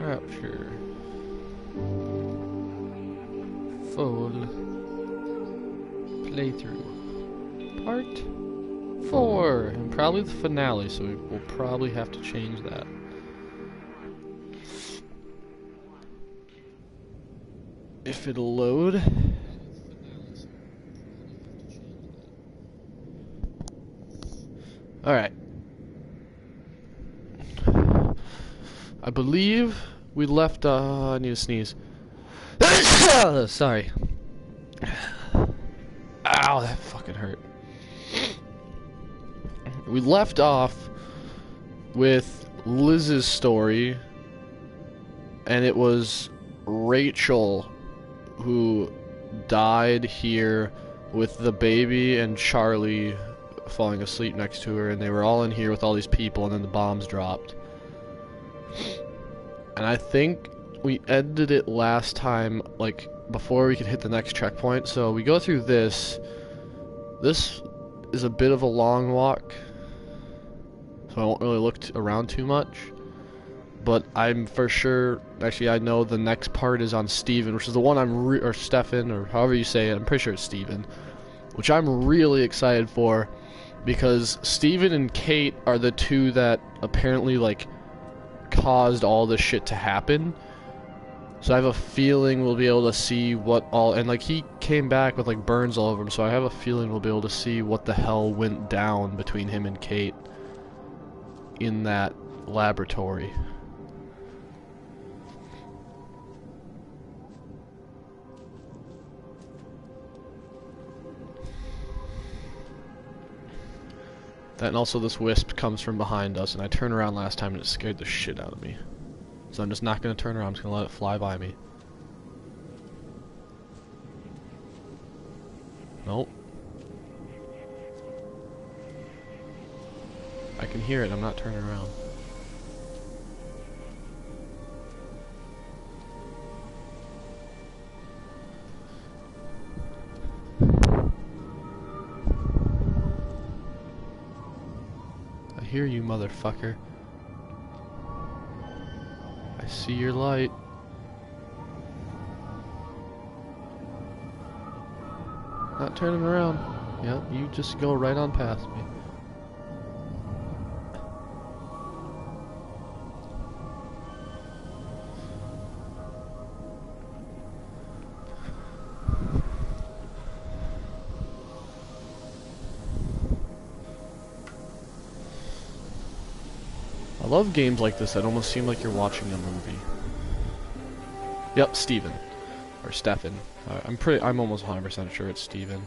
Rapture. Full playthrough. Part 4. And probably the finale, so we'll probably have to change that. If it'll load. Alright. I believe we left, I need to sneeze. Sorry. Ow, that fucking hurt. We left off with Liz's story, and it was Rachel who died here with the baby and Charlie falling asleep next to her, and they were all in here with all these people, and then the bombs dropped. And I think we ended it last time, like, before we could hit the next checkpoint. So we go through this. This is a bit of a long walk, so I won't really look around too much. But I'm for sure, actually I know the next part is on Steven, which is the one or Stefan, or however you say it, I'm pretty sure it's Steven. Which I'm really excited for, because Steven and Kate are the two that apparently, like, caused all this shit to happen. So I have a feeling we'll be able to see what all, and like he came back with like burns all over him, so I have a feeling we'll be able to see what the hell went down between him and Kate in that laboratory. That, and also this wisp comes from behind us, and I turned around last time and it scared the shit out of me. So I'm just not going to turn around, I'm just going to let it fly by me. Nope. I can hear it, I'm not turning around. I hear you, motherfucker. I see your light. Not turning around. Yep, you just go right on past me. I love games like this that almost seem like you're watching a movie. Yep, Steven. Or Stefan. I'm almost 100% sure it's Steven.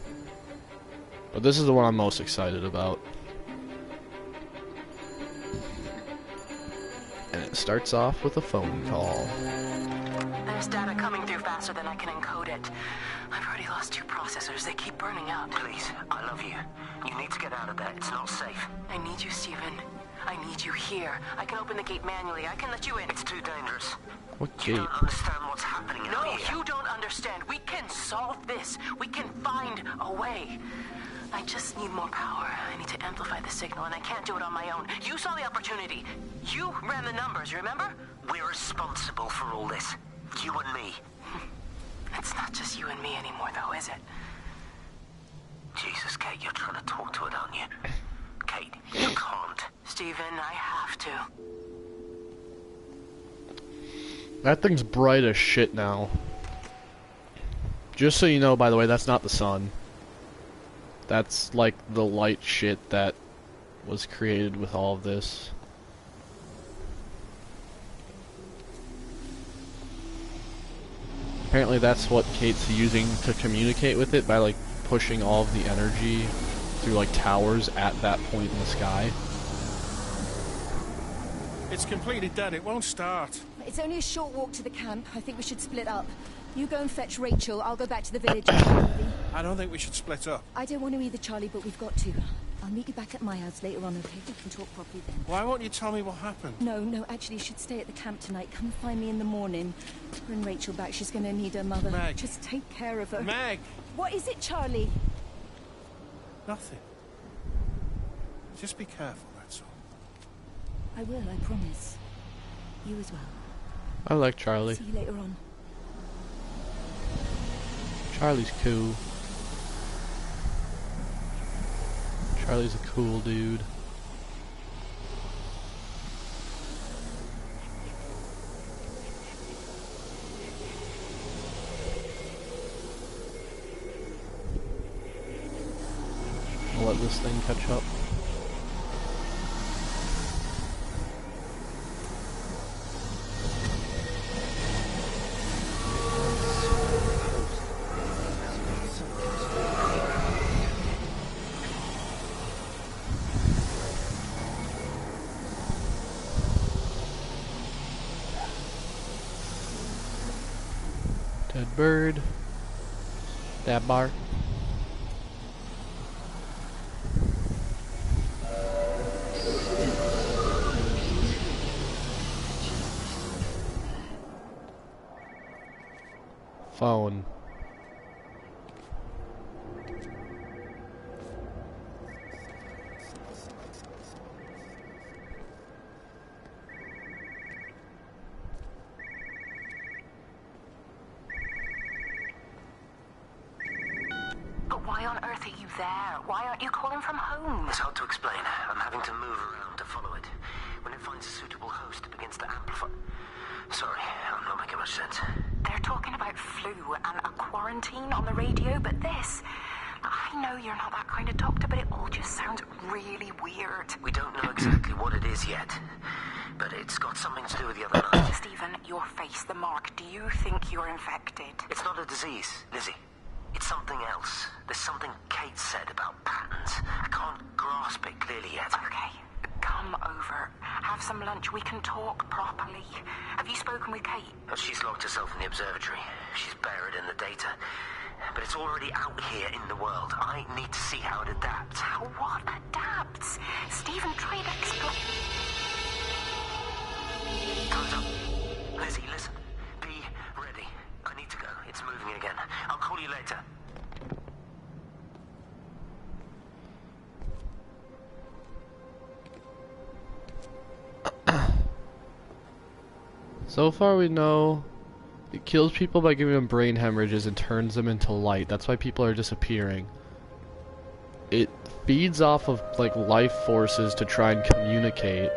But this is the one I'm most excited about. And it starts off with a phone call. There's data coming through faster than I can encode it. I've already lost 2 processors. They keep burning out. Please, I love you. You need to get out of there. It's not safe. I need you, Steven. I need you here. I can open the gate manually. I can let you in. It's too dangerous. What gate? You don't understand what's happening No, out here. you don't understand. We can solve this. We can find a way. I just need more power. I need to amplify the signal, and I can't do it on my own. You saw the opportunity. You ran the numbers, remember? We're responsible for all this. You and me. It's not just you and me anymore, though, is it? Jesus, Kate, you're trying to talk to it, aren't you? Kate, you can't. Steven, I have to. That thing's bright as shit now. Just so you know, by the way, that's not the sun. That's like the light shit that was created with all of this. Apparently that's what Kate's using to communicate with it, by like pushing all of the energy through like towers at that point in the sky. It's completely dead. It won't start. It's only a short walk to the camp. I think we should split up. You go and fetch Rachel. I'll go back to the village. I don't think we should split up. I don't want to either, Charlie, but we've got to. I'll meet you back at my house later on, okay? We can talk properly then. Why won't you tell me what happened? No, actually, you should stay at the camp tonight. Come find me in the morning. Bring Rachel back. She's going to need her mother. Meg. Just take care of her. Meg! What is it, Charlie? Nothing. Just be careful, that's all. I will, I promise. You as well. I like Charlie. See you later on. Charlie's cool. Charlie's a cool dude. I'll let this thing catch up. Dead bird. That bar. Phone. But why on earth are you there? Why aren't you calling from home? It's hard to explain. I'm having to move around to follow it. When it finds a suitable host, it begins to amplify. Sorry, I'm not making much sense. They're talking about flu and a quarantine on the radio, but this... I know you're not that kind of doctor, but it all just sounds really weird. We don't know exactly what it is yet, but it's got something to do with the other night. Stephen, your face, the mark, do you think you're infected? It's not a disease, Lizzie. It's something else. There's something Kate said about patterns. I can't grasp it clearly yet. Okay, come over. Have some lunch. We can talk properly. Have you spoken with Kate? She's locked herself in the observatory. She's buried in the data. But it's already out here in the world. I need to see how it adapts. How what adapts? Stephen, try to explain. Time's up. Lizzie, listen. Be ready. I need to go. It's moving again. I'll call you later. So far we know it kills people by giving them brain hemorrhages and turns them into light. That's why people are disappearing. It feeds off of like life forces to try and communicate.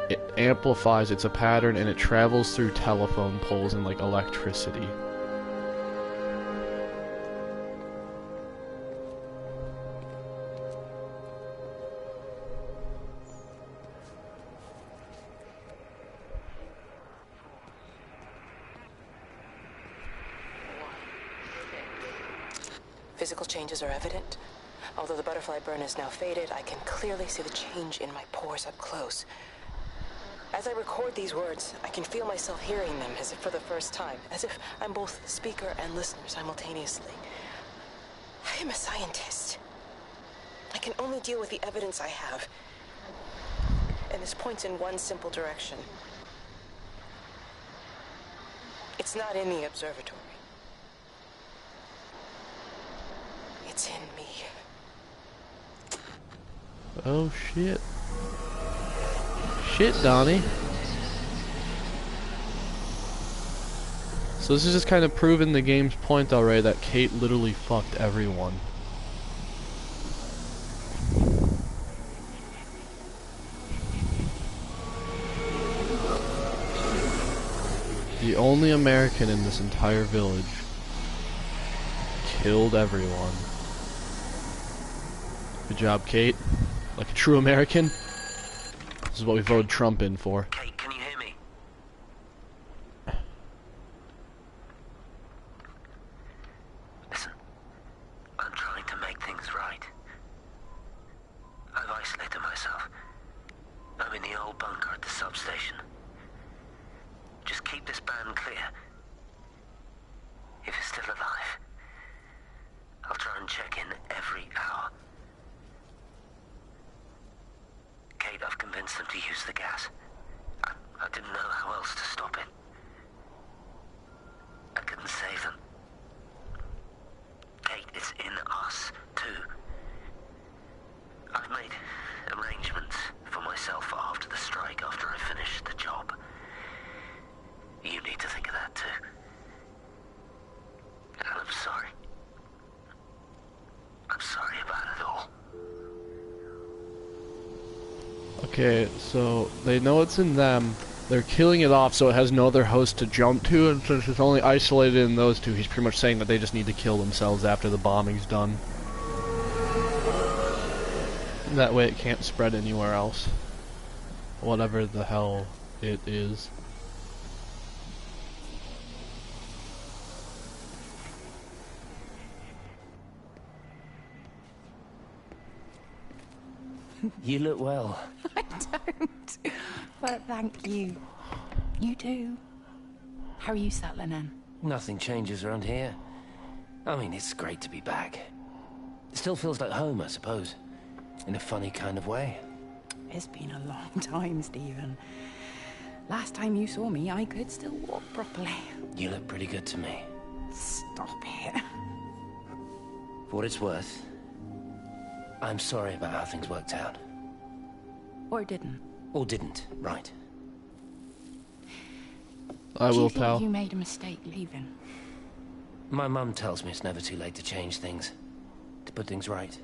It amplifies, it's a pattern, and it travels through telephone poles and like electricity. Physical changes are evident. Although the butterfly burn is now faded, I can clearly see the change in my pores up close. As I record these words, I can feel myself hearing them as if for the first time, as if I'm both speaker and listener simultaneously. I am a scientist. I can only deal with the evidence I have. And this points in one simple direction. It's not in the observatory. It's in me. Oh shit. Shit, Donnie. So this is just kind of proving the game's point already that Kate literally fucked everyone. The only American in this entire village killed everyone. Good job, Kate. Like a true American. This is what we voted Trump in for. Kate, can you hear me? Listen, I'm trying to make things right. I've isolated myself. I'm in the old bunker at the substation. Just keep this band clear. If you're still alive, I'll try and check in every hour. convince them to use the gas. I didn't know how else to stop it. I couldn't save them. Kate, it's in us, too. I've made arrangements for myself after the strike, after I finish the job. You need to think of that, too. And I'm sorry. I'm sorry about it all. Okay, so they know it's in them. They're killing it off so it has no other host to jump to, and since it's only isolated in those two, he's pretty much saying that they just need to kill themselves after the bombing's done. That way it can't spread anywhere else. Whatever the hell it is. You look well. I don't. But thank you. You do. How are you settling in? Nothing changes around here. I mean, it's great to be back. It still feels like home, I suppose. In a funny kind of way. It's been a long time, Stephen. Last time you saw me, I could still walk properly. You look pretty good to me. Stop it. For what it's worth, I'm sorry about how things worked out. Or didn't. Or didn't, right. I Do will, you think pal. you made a mistake leaving? My mum tells me it's never too late to change things. To put things right.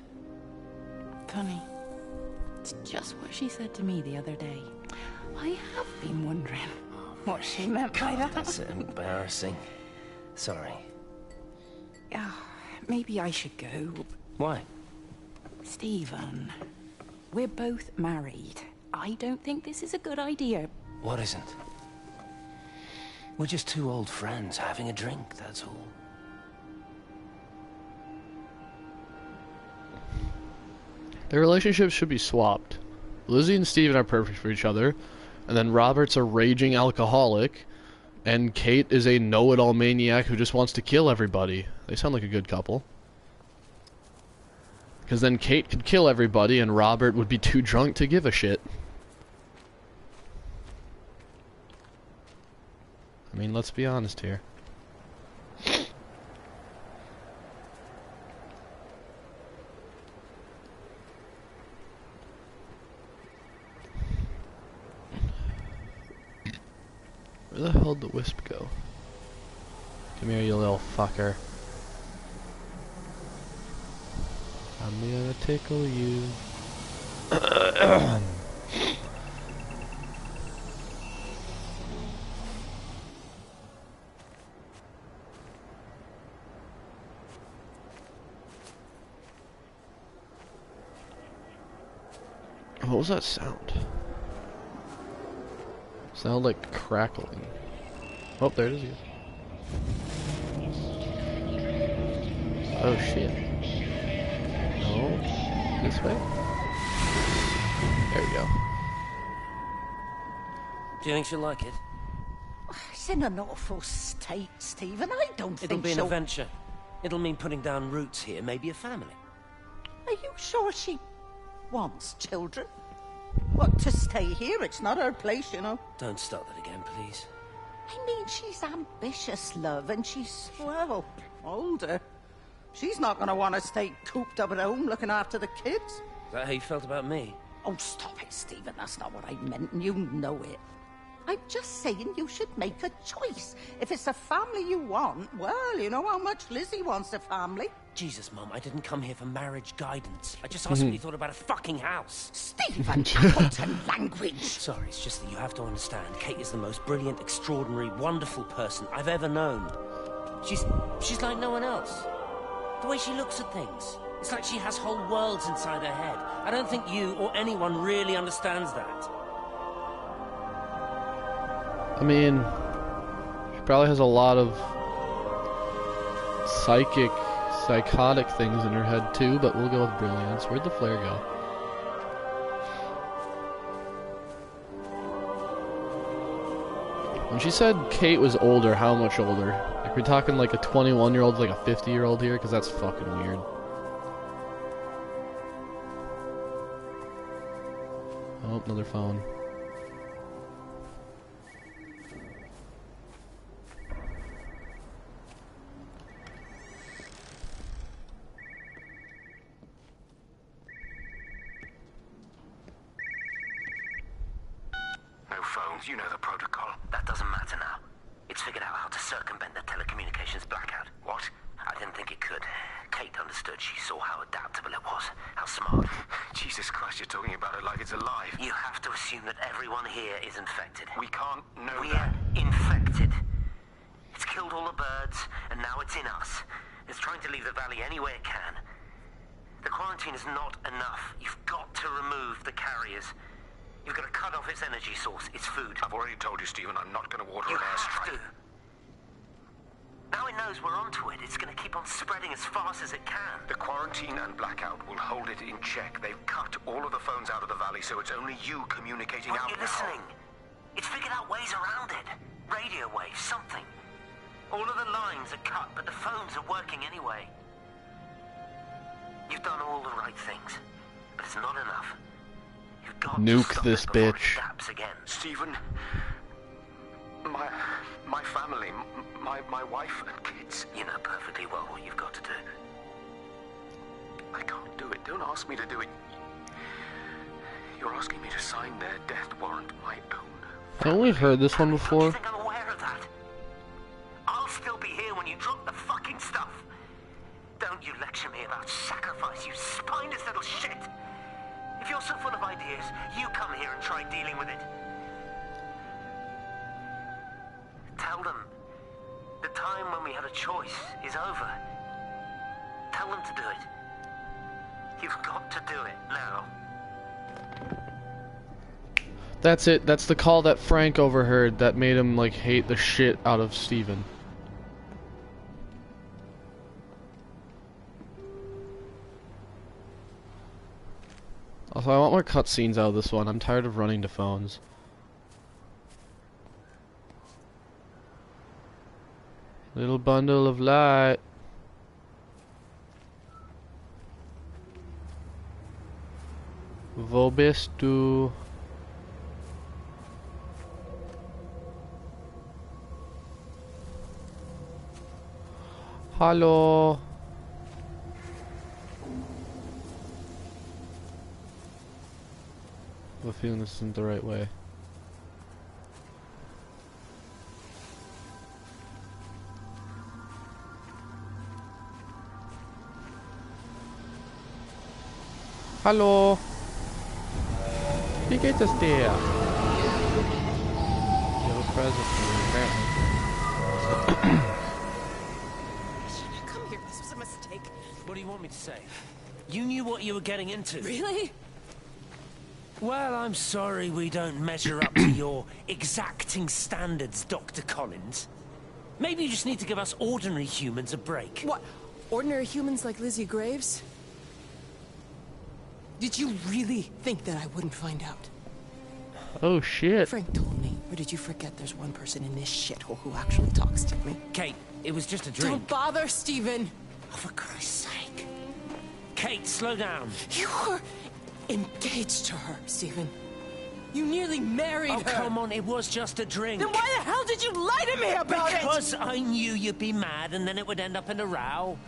Funny. It's just what she said to me the other day. I have been wondering what she meant by that. That's embarrassing. Sorry. Maybe I should go. Why? Stephen, we're both married. I don't think this is a good idea. What isn't? We're just two old friends having a drink, that's all. Their relationships should be swapped. Lizzie and Steven are perfect for each other, and then Robert's a raging alcoholic, and Kate is a know-it-all maniac who just wants to kill everybody. They sound like a good couple. Because then Kate could kill everybody, and Robert would be too drunk to give a shit. I mean, let's be honest here. Where the hell did the wisp go? Come here, you little fucker. I'm gonna tickle you. What was that sound? Sounded like crackling. Oh, there it is again. Oh shit. No. This way? There we go. Do you think she'll like it? It's in an awful state, Stephen. I don't It'll think be an she'll... adventure. It'll mean putting down roots here, maybe a family. Are you sure she wants children? What, to stay here? It's not her place, you know. Don't start that again, please. I mean, she's ambitious, love, and she's, well, older. She's not going to want to stay cooped up at home looking after the kids. Is that how you felt about me? Oh, stop it, Stephen. That's not what I meant, and you know it. I'm just saying you should make a choice. If it's a family you want, well, you know how much Lizzie wants a family. Jesus, Mum, I didn't come here for marriage guidance. I just asked what you thought about a fucking house. Stephen, adult and language. Sorry, it's just that you have to understand. Kate is the most brilliant, extraordinary, wonderful person I've ever known. She's like no one else. The way she looks at things. It's like she has whole worlds inside her head. I don't think you or anyone really understands that. I mean, she probably has a lot of psychotic things in her head too, but we'll go with brilliance. Where'd the flare go? When she said Kate was older, how much older? Like, we're talking like a 21-year-old, like a 50-year-old here? Because that's fucking weird. Oh, another phone. No phones, you know the protocol. That doesn't matter now. It's figured out how to circumvent the telecommunications blackout. What? I didn't think it could. Kate understood. She saw how adaptable it was. How smart. Jesus Christ, you're talking about it like it's alive. You have to assume that everyone here is infected. We can't know We're that. infected. It's killed all the birds, and now it's in us. It's trying to leave the valley any way it can. The quarantine is not enough. You've got to remove the carriers. You've got to cut off its energy source, its food. I've already told you, Stephen, I'm not going to order You an have airstrike. to. Now it knows we're onto it. It's going to keep on spreading as fast as it can. The quarantine and blackout will hold it in check. They've cut all of the phones out of the valley, so it's only you communicating Aren't out you now. listening? It's figured out ways around it. Radio waves, something. All of the lines are cut, but the phones are working anyway. You've done all the right things, but it's not enough. You've got to Nuke stop this it before bitch. It adapts again. Stephen, my family, my wife and kids. You know perfectly well what you've got to do. I can't do it. Don't ask me to do it. You're asking me to sign their death warrant, my own. Haven't we heard this one Don't you before? think I'm aware of that? I'll still be here when you drop the fucking stuff. Don't you lecture me about sacrifice, you spineless little shit. If you're so full of ideas, you come here and try dealing with it. Tell them the time when we had a choice is over. Tell them to do it. You've got to do it now. That's it. That's the call that Frank overheard that made him, like, hate the shit out of Steven. Also, I want more cutscenes out of this one. I'm tired of running to phones. Little bundle of light. Wo bist du? Hallo. I have a feeling this isn't the right way. Hallo. Wie geht es dir? You have a present for me, apparently. Come here, this was a mistake. What do you want me to say? You knew what you were getting into. Really? Well, I'm sorry we don't measure up to your exacting standards, Dr. Collins. Maybe you just need to give us ordinary humans a break. What? Ordinary humans like Lizzie Graves? Did you really think that I wouldn't find out? Oh shit. Frank told me. Or did you forget there's one person in this shithole who actually talks to me? Kate, it was just a drink. Don't bother, Stephen! Oh, for Christ's sake. Kate, slow down. You were engaged to her, Stephen. You nearly married her. Oh, come on, it was just a drink. Then why the hell did you lie to me about it? Because I knew you'd be mad and then it would end up in a row.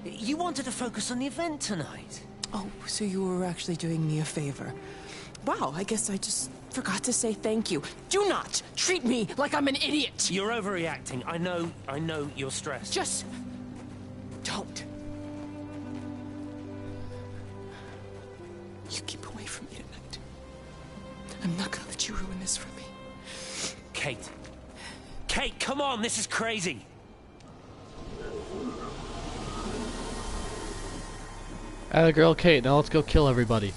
You wanted to focus on the event tonight. Oh, so you were actually doing me a favor. Wow, I guess I just forgot to say thank you. Do not treat me like I'm an idiot. You're overreacting. I know you're stressed. Just don't. You keep away from me tonight. I'm not gonna let you ruin this for me. Kate. Kate, come on, this is crazy. Atta girl Kate, now let's go kill everybody.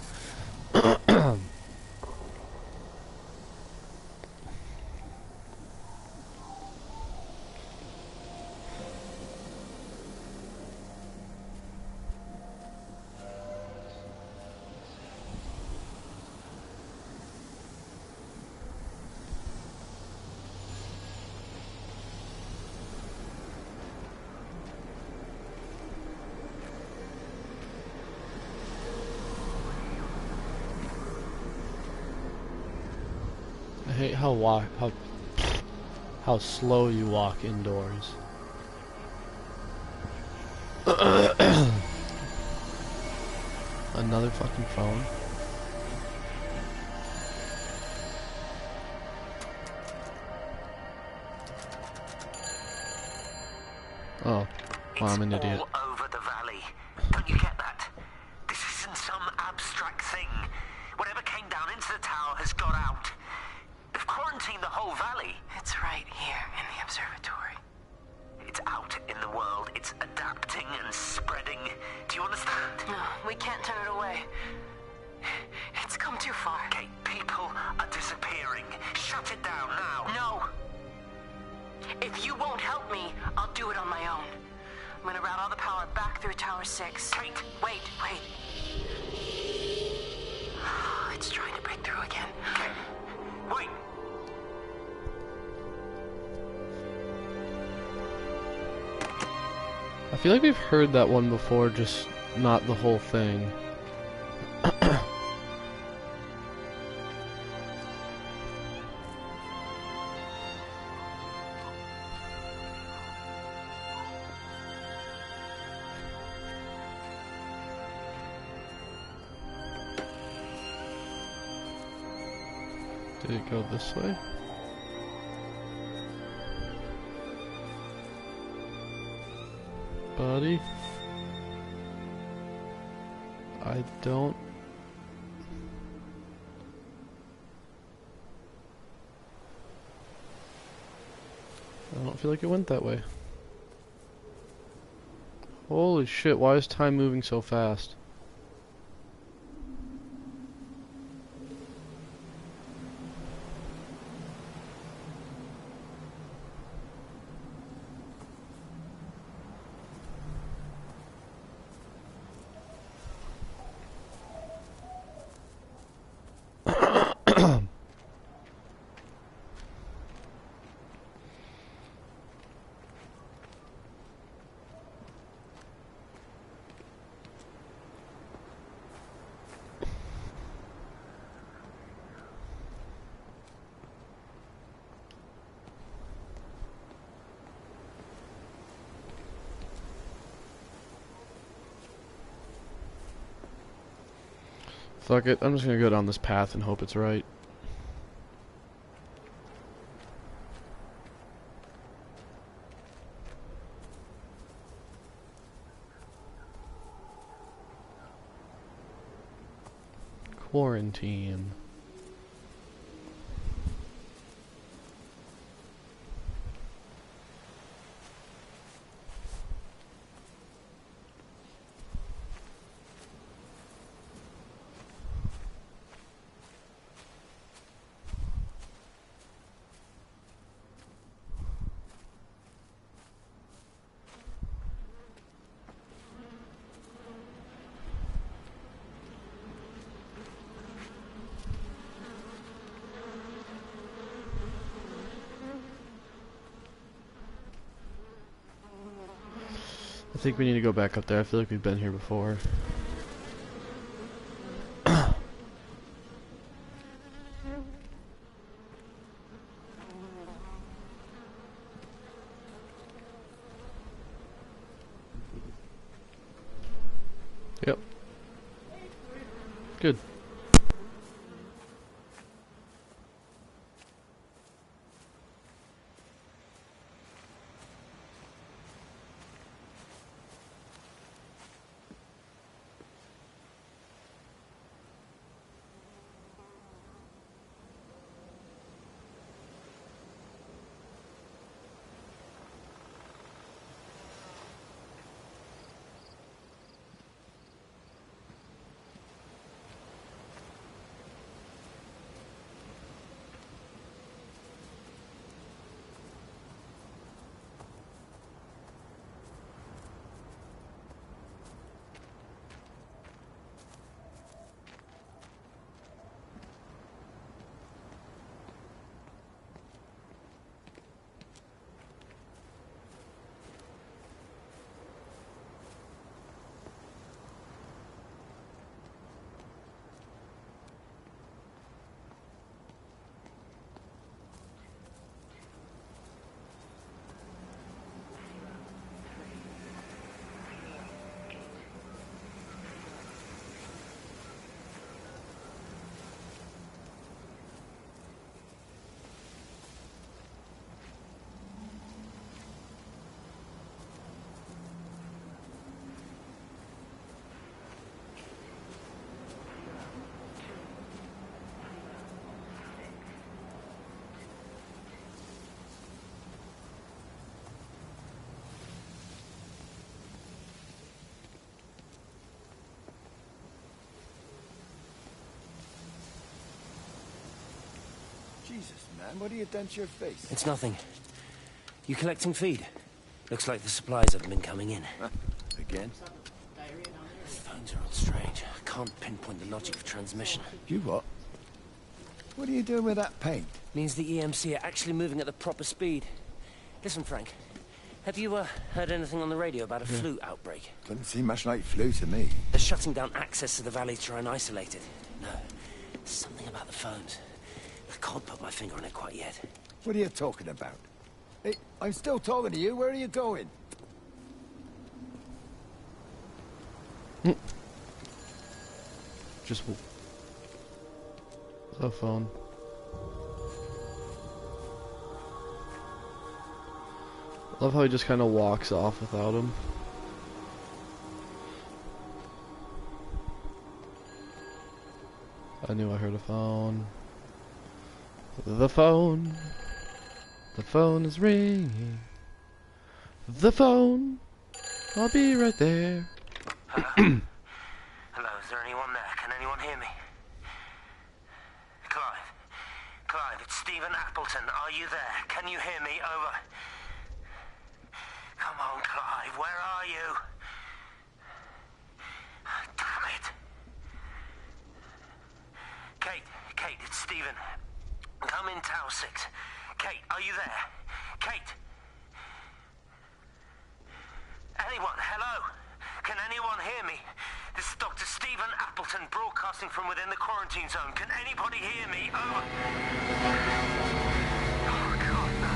hate how slow you walk indoors. Another fucking phone. Oh, well, I'm an idiot. All over the valley. Don't you get that? This isn't some abstract thing. Whatever came down into the tower has got out. They've quarantined the whole valley. It's right here in the observatory. It's out in the world. It's adapting and spreading. Do you understand? No, we can't turn it away. It's come too far. Kate, people are disappearing. Shut it down now. No! If you won't help me, I'll do it on my own. I'm gonna route all the power back through Tower 6. Kate! Wait. It's trying to break through again. Kate! Wait! I feel like we've heard that one before, just not the whole thing. Did it go this way? Buddy? I don't feel like it went that way. Holy shit, why is time moving so fast? Fuck it, I'm just gonna go down this path and hope it's right. Quarantine. I think we need to go back up there. I feel like we've been here before. Yep. Good. Jesus, man, what have you done to your face? It's nothing. You collecting feed? Looks like the supplies haven't been coming in. Again? Phones are all strange. I can't pinpoint the logic of transmission. You what? What are you doing with that paint? Means the EMC are actually moving at the proper speed. Listen, Frank. Have you heard anything on the radio about a flu outbreak? Doesn't seem much like flu to me. They're shutting down access to the valley to try and isolate it. No, something about the phones. I can't put my finger on it quite yet. What are you talking about? Hey, I'm still talking to you. Where are you going? Just the phone. Love how he just kind of walks off without him. I knew I heard a phone. The phone. The phone is ringing. The phone. I'll be right there. Hello? Hello, is there anyone there? Can anyone hear me? Clive? Clive, it's Stephen Appleton. Are you there? Can you hear me? Over. Come on, Clive, where are you? Damn it. Kate, it's Stephen. Come in Tower 6. Kate, are you there? Kate? Anyone, hello? Can anyone hear me? This is Dr. Stephen Appleton broadcasting from within the quarantine zone. Can anybody hear me? Over. Oh, God, no.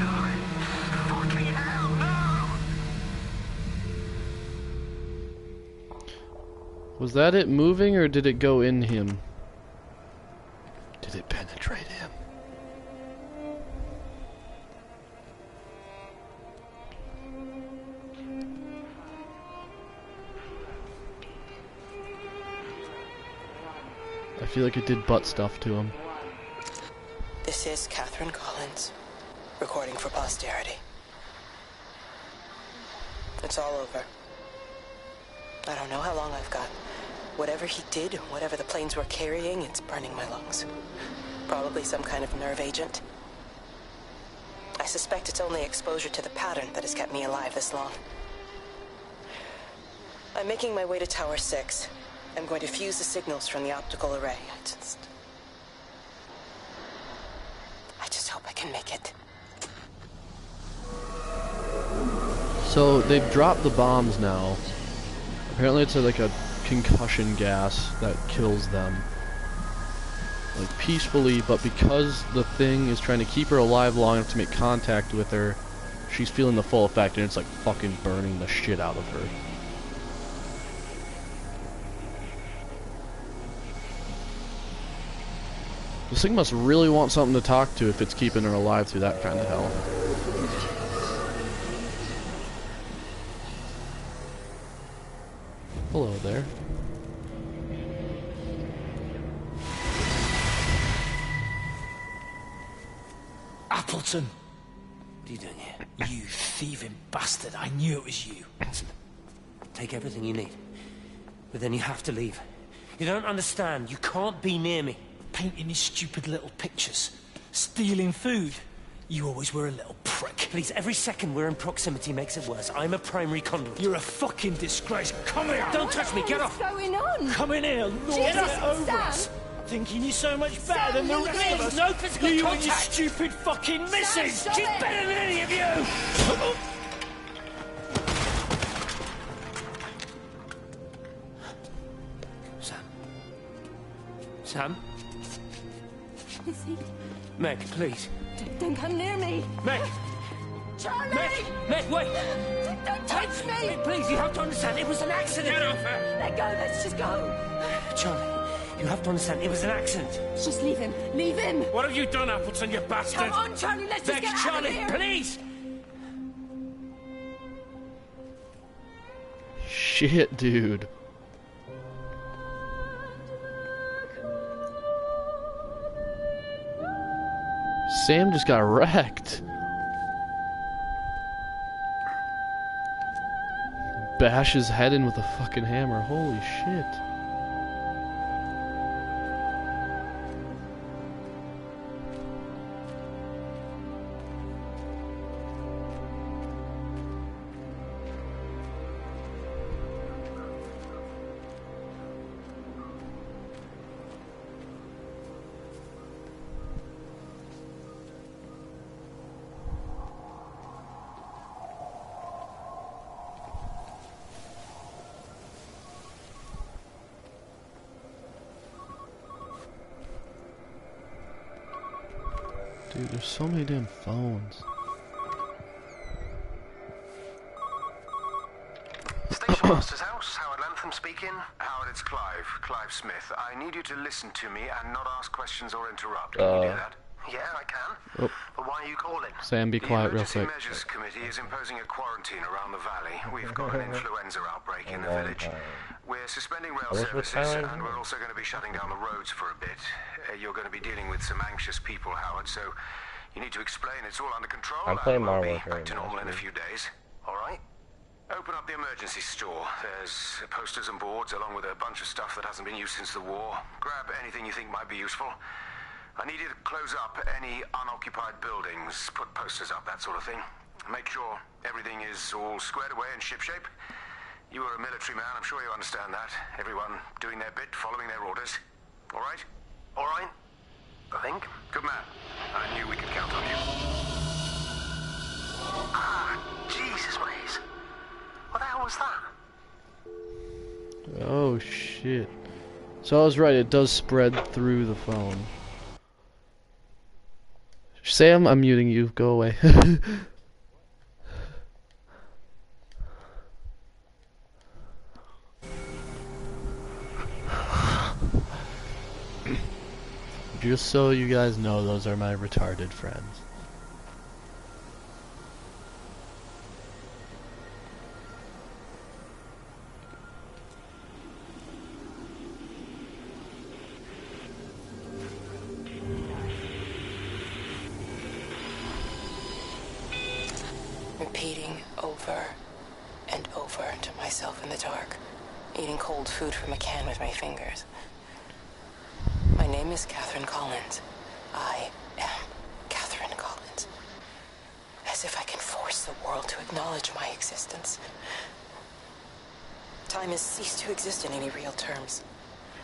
No. Fucking hell, no! Was that it moving, or did it go in him? Did it penetrate him? I feel like it did butt stuff to him. This is Catherine Collins, recording for posterity. It's all over. I don't know how long I've got. Whatever he did, whatever the planes were carrying, it's burning my lungs. Probably some kind of nerve agent. I suspect it's only exposure to the pattern that has kept me alive this long. I'm making my way to Tower 6. I'm going to fuse the signals from the optical array. I just hope I can make it. So they've dropped the bombs now. Apparently it's like a concussion gas that kills them. Like peacefully, but because the thing is trying to keep her alive long enough to make contact with her, she's feeling the full effect, and it's like fucking burning the shit out of her. This thing must really want something to talk to if it's keeping her alive through that kind of hell. Hello there. Appleton! What are you doing here? You thieving bastard, I knew it was you. Take everything you need. But then you have to leave. You don't understand. You can't be near me. Painting these stupid little pictures. Stealing food. You always were a little prick. Please, every second we're in proximity makes it worse. I'm a primary conduit. You're a fucking disgrace. Come here! Don't touch me, get off! What's going on? Come in here, lord it over us. Thinking you're so much better than the rest of us. No physical You contact. and your stupid fucking missus! stop She's it. better than any of you! Sam? Is he? Meg, please. Don't come near me. Meg! Charlie! Meg, wait! Don't touch me! Meg, please, you have to understand, it was an accident! Get off her! Let go, let's just go. Charlie, you have to understand, it was an accident. Just leave him. Leave him. What have you done, Appleton, you bastard? Come on, Charlie, let's just Meg, get out Charlie, of here. please! Shit, dude. Sam just got wrecked. Bash his head in with a fucking hammer. Holy shit. Dude, there's so many damn phones. Station Master's house, Howard Lantham speaking. Howard, it's Clive. Clive Smith. I need you to listen to me and not ask questions or interrupt. Can you do that? Yeah, I can. Oh. But why are you calling? Sam, be quiet real quick. The Emergency Measures Committee is imposing a quarantine around the valley. We've got an influenza outbreak in the village. We're suspending rail services, and we're also going to be shutting down the roads for a bit. You're going to be dealing with some anxious people, Howard, so you need to explain it's all under control. I'm playing We'll Marvel be back to normal in a few days. All right? Open up the emergency store. There's posters and boards along with a bunch of stuff that hasn't been used since the war. Grab anything you think might be useful. I need you to close up any unoccupied buildings, put posters up, that sort of thing. Make sure everything is all squared away and shipshape. You are a military man, I'm sure you understand that. Everyone doing their bit, following their orders. All right? All right? I think. Good man. I knew we could count on you. Ah, Jesus, Maze. What the hell was that? Oh shit. So I was right, it does spread through the phone. Sam, I'm muting you. Go away. Just so you guys know, those are my retarded friends. Repeating over and over to myself in the dark, eating cold food from a can with my fingers. My name is Catherine Collins. I am Catherine Collins. As if I can force the world to acknowledge my existence. Time has ceased to exist in any real terms.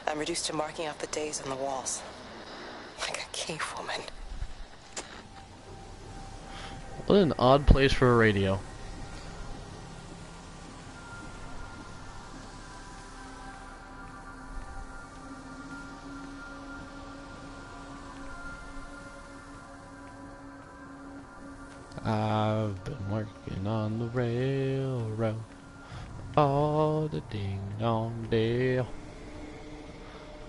I'm reduced to marking out the days on the walls. Like a cave woman. What an odd place for a radio. I've been working on the railroad all the ding dong day.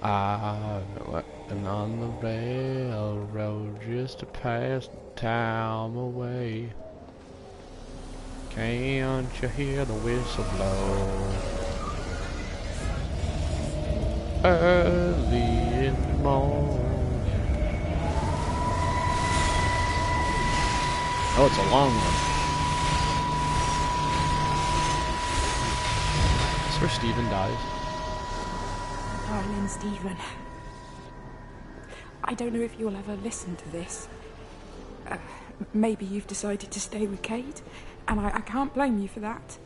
I've been working on the railroad just to pass the time away. Can't you hear the whistle blow? Early in the morning. Oh, it's a long one. That's where Stephen dies. Darling Stephen, I don't know if you'll ever listen to this. Maybe you've decided to stay with Kate, and I can't blame you for that.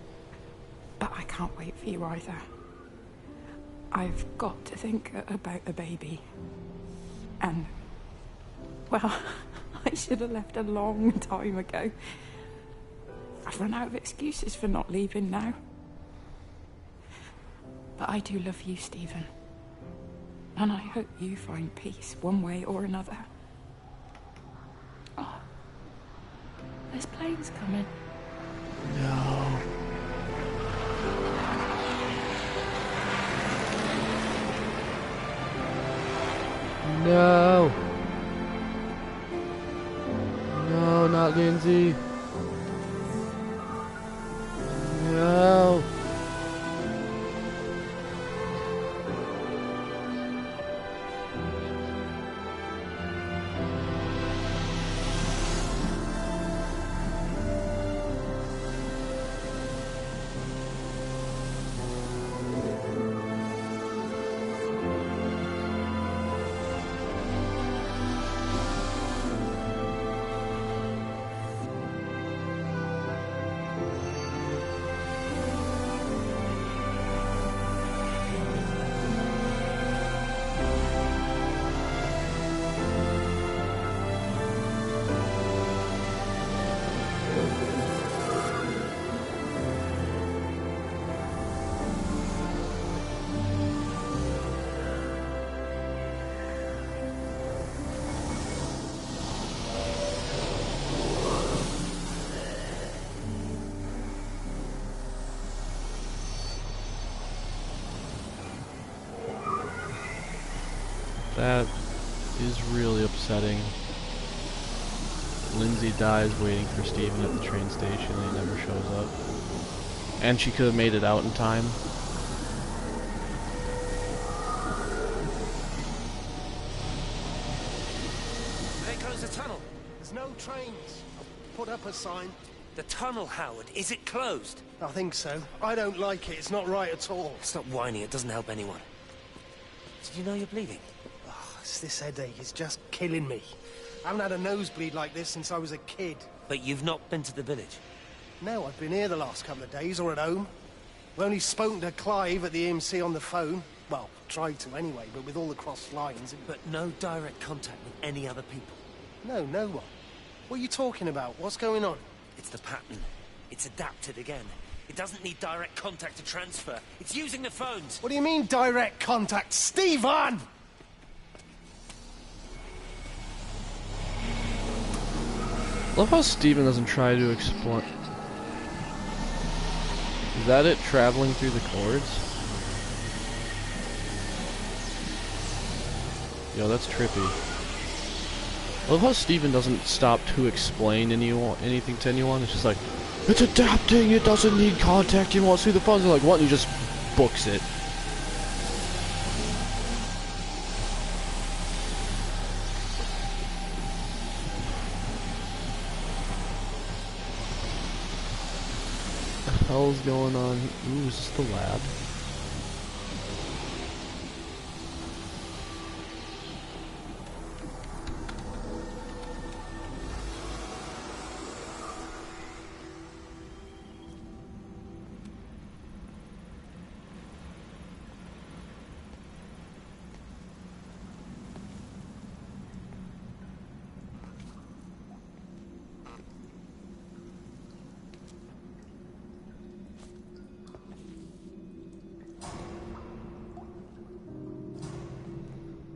But I can't wait for you either. I've got to think about the baby. And, well, I should have left a long time ago. I've run out of excuses for not leaving now. But I do love you, Stephen. And I hope you find peace one way or another. Oh, there's planes coming. No. No. No, not Lindsay. No. That is really upsetting. Lindsay dies waiting for Steven at the train station and he never shows up. And she could have made it out in time. They closed the tunnel. There's no trains. I've put up a sign. The tunnel, Howard. Is it closed? I think so. I don't like it. It's not right at all. Stop whining. It doesn't help anyone. Did you know you're bleeding? Oh, it's this headache. It's just killing me. I haven't had a nosebleed like this since I was a kid. But you've not been to the village? No, I've been here the last couple of days, or at home. We've only spoken to Clive at the EMC on the phone. Well, tried to anyway, but with all the crossed lines... But no direct contact with any other people? No, no one. What are you talking about? What's going on? It's the pattern. It's adapted again. It doesn't need direct contact to transfer. It's using the phones. What do you mean, direct contact? Stephen! Love how Steven doesn't try to explain. Is that it traveling through the cords? Yo, that's trippy. Love how Steven doesn't stop to explain anything to anyone. It's just like, it's adapting, it doesn't need contact, you want to see the phones. They're like, what? And he just books it. What the hell's going on? Ooh, is this the lab?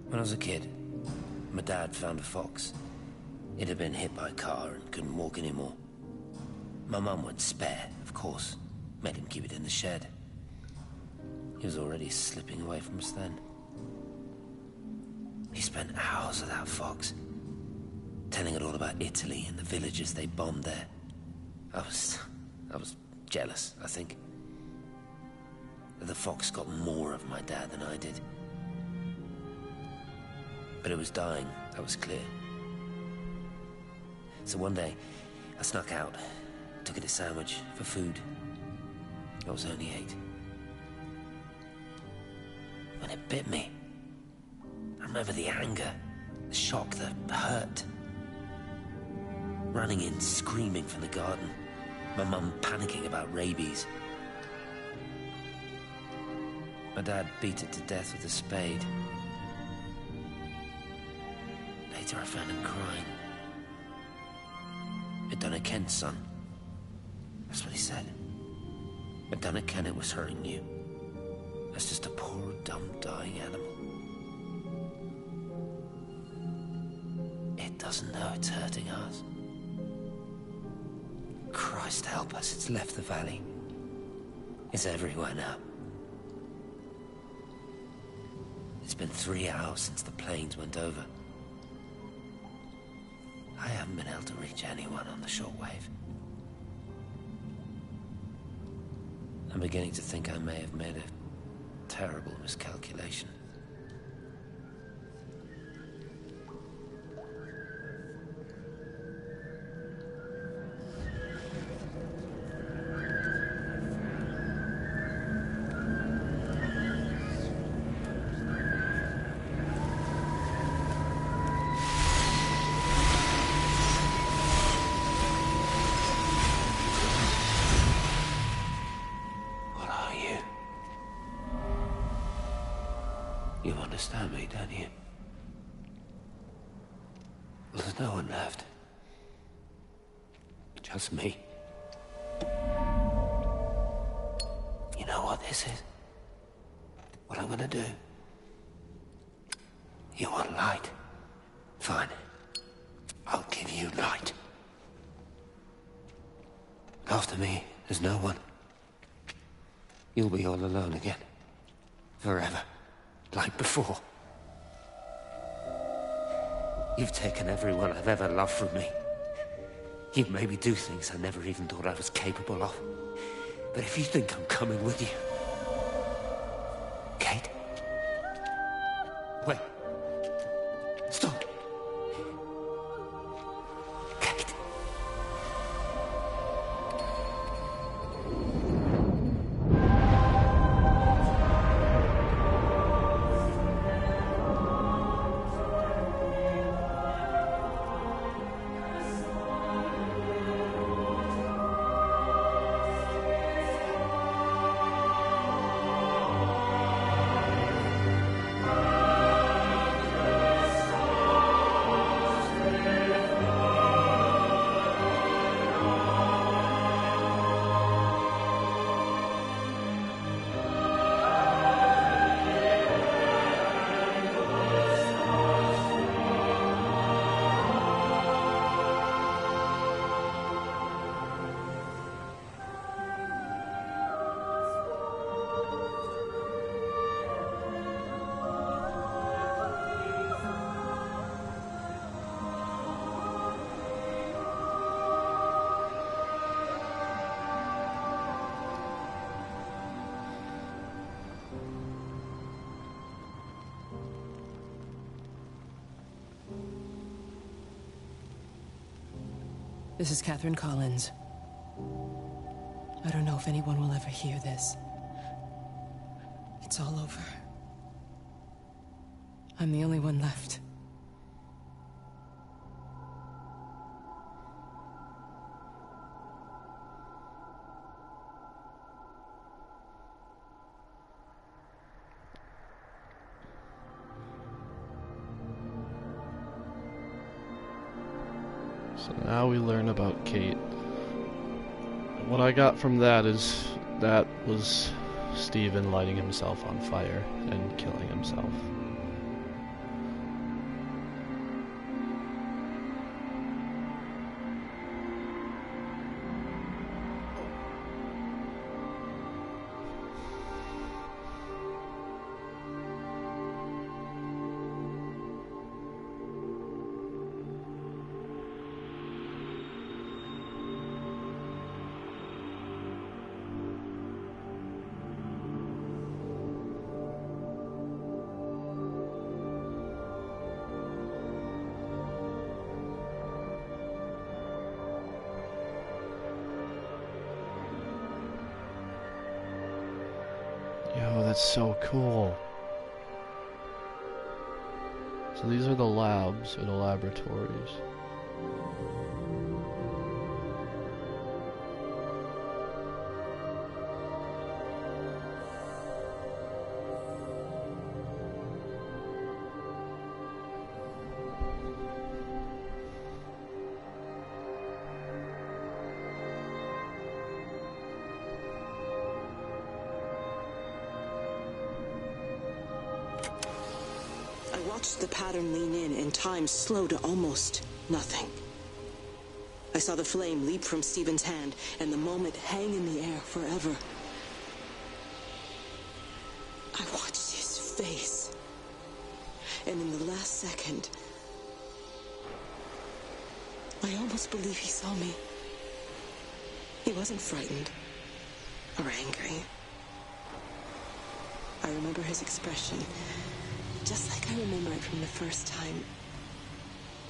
When I was a kid, my dad found a fox. It had been hit by a car and couldn't walk anymore. My mum went spare, of course. Made him keep it in the shed. He was already slipping away from us then. He spent hours with that fox, telling it all about Italy and the villages they bombed there. I was jealous, I think. The fox got more of my dad than I did. But it was dying, that was clear. So one day, I snuck out, took it a sandwich for food. I was only 8. When it bit me, I remember the anger, the shock, the hurt. Running in, screaming from the garden. My mum panicking about rabies. My dad beat it to death with a spade. Later I found him crying. I'd done it, Ken's son. That's what he said. I'd done it, Ken, it was hurting you. That's just a poor, dumb, dying animal. It doesn't know it's hurting us. Christ help us, it's left the valley. It's everywhere now. It's been 3 hours since the planes went over. I haven't been able to reach anyone on the shortwave. I'm beginning to think I may have made a terrible miscalculation. You understand me, don't you? Well, there's no one left. Just me. You know what this is? What I'm gonna do? You want light? Fine. I'll give you light. After me, there's no one. You'll be all alone again. Forever. Like before. You've taken everyone I've ever loved from me. You've made me do things I never even thought I was capable of. But if you think I'm coming with you... Kate? Wait. Stop. Kate. This is Catherine Collins. I don't know if anyone will ever hear this. It's all over. I'm the only one left. So now we learn about Kate. What I got from that is that was Stephen lighting himself on fire and killing himself. Yo, that's so cool. So these are the labs, or the laboratories. I watched the pattern lean in and time slow to almost nothing. I saw the flame leap from Stephen's hand and the moment hang in the air forever. I watched his face, and in the last second, I almost believe he saw me. He wasn't frightened or angry. I remember his expression, just like I remember it from the first time.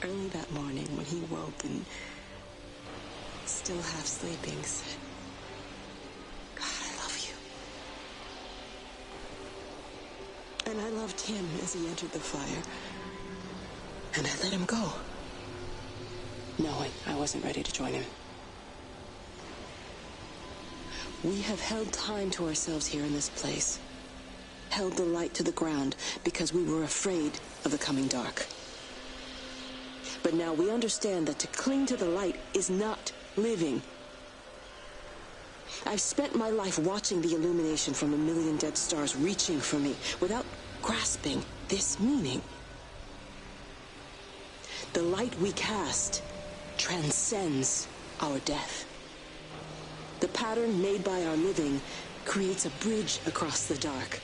Early that morning when he woke and, still half sleeping, said, "God, I love you." And I loved him as he entered the fire. And I let him go, knowing I wasn't ready to join him. We have held time to ourselves here in this place. Held the light to the ground because we were afraid of the coming dark. But now we understand that to cling to the light is not living. I've spent my life watching the illumination from a million dead stars reaching for me without grasping this meaning. The light we cast transcends our death. The pattern made by our living creates a bridge across the dark.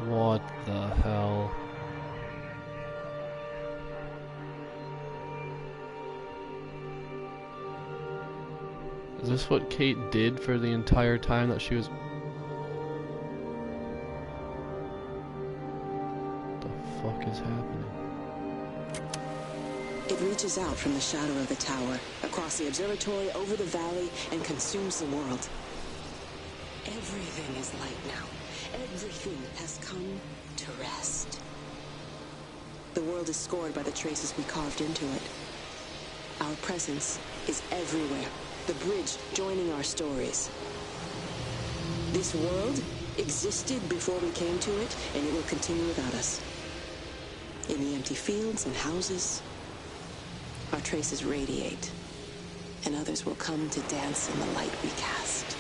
What the hell? Is this what Kate did for the entire time that she was... What the fuck is happening? It reaches out from the shadow of the tower, across the observatory, over the valley, and consumes the world. Everything is light now. Everything has come to rest. The world is scored by the traces we carved into it. Our presence is everywhere. The bridge joining our stories. This world existed before we came to it, and it will continue without us. In the empty fields and houses, our traces radiate, and others will come to dance in the light we cast.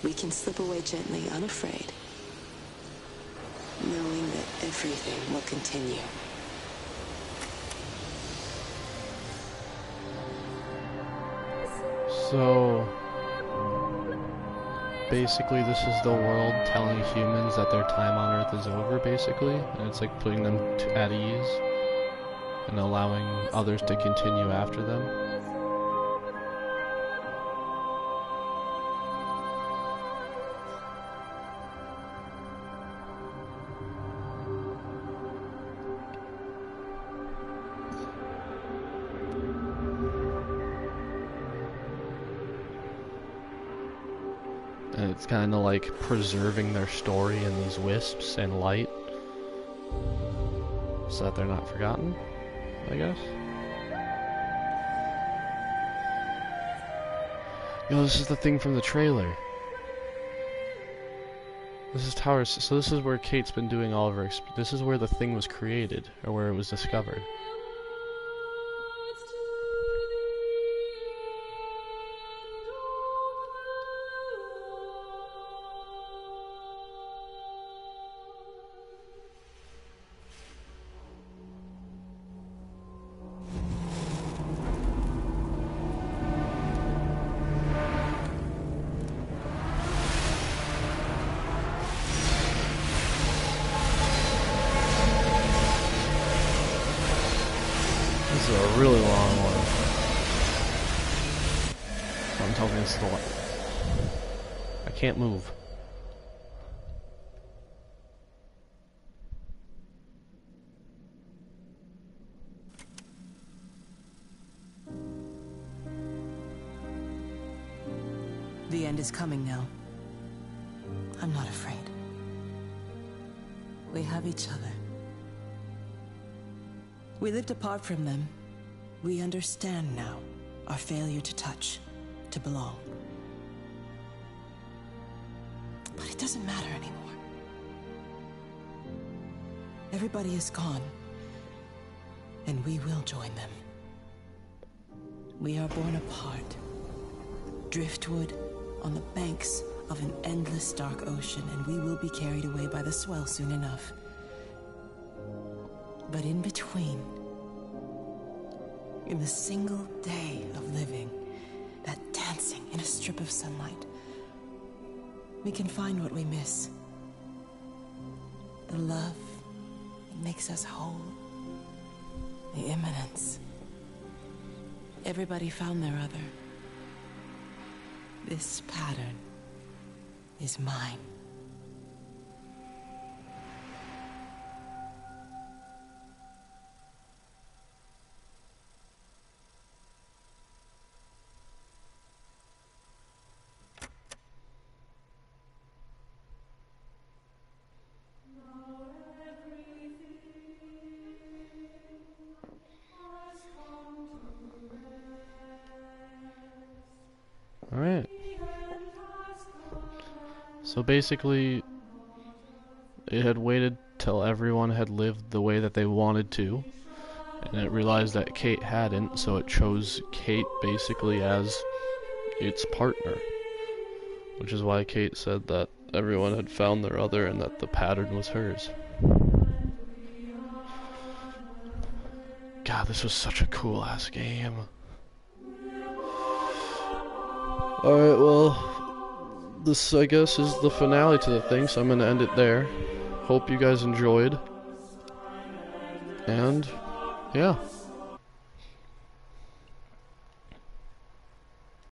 We can slip away gently, unafraid, knowing that everything will continue. So... basically this is the world telling humans that their time on Earth is over, basically, and it's like putting them at ease and allowing others to continue after them. And it's kind of like preserving their story in these wisps and light so that they're not forgotten, I guess. Yo, this is the thing from the trailer. This is Towers, so this is where Kate's been doing all of her, this is where the thing was created, or where it was discovered. This is a really long one. I'm telling you, this is the one. I can't move. The end is coming now. I'm not afraid. We have each other. We lived apart from them. We understand now our failure to touch, to belong. But it doesn't matter anymore. Everybody is gone, and we will join them. We are born apart, driftwood on the banks of an endless dark ocean, and we will be carried away by the swell soon enough. But in between, in the single day of living, that dancing in a strip of sunlight, we can find what we miss. The love that makes us whole. The imminence. Everybody found their other. This pattern is mine. Alright. So basically, it had waited till everyone had lived the way that they wanted to, and it realized that Kate hadn't, so it chose Kate basically as its partner. Which is why Kate said that everyone had found their other and that the pattern was hers. God, this was such a cool ass game. Alright, well, this I guess is the finale to the thing, so I'm gonna end it there. Hope you guys enjoyed. And, yeah.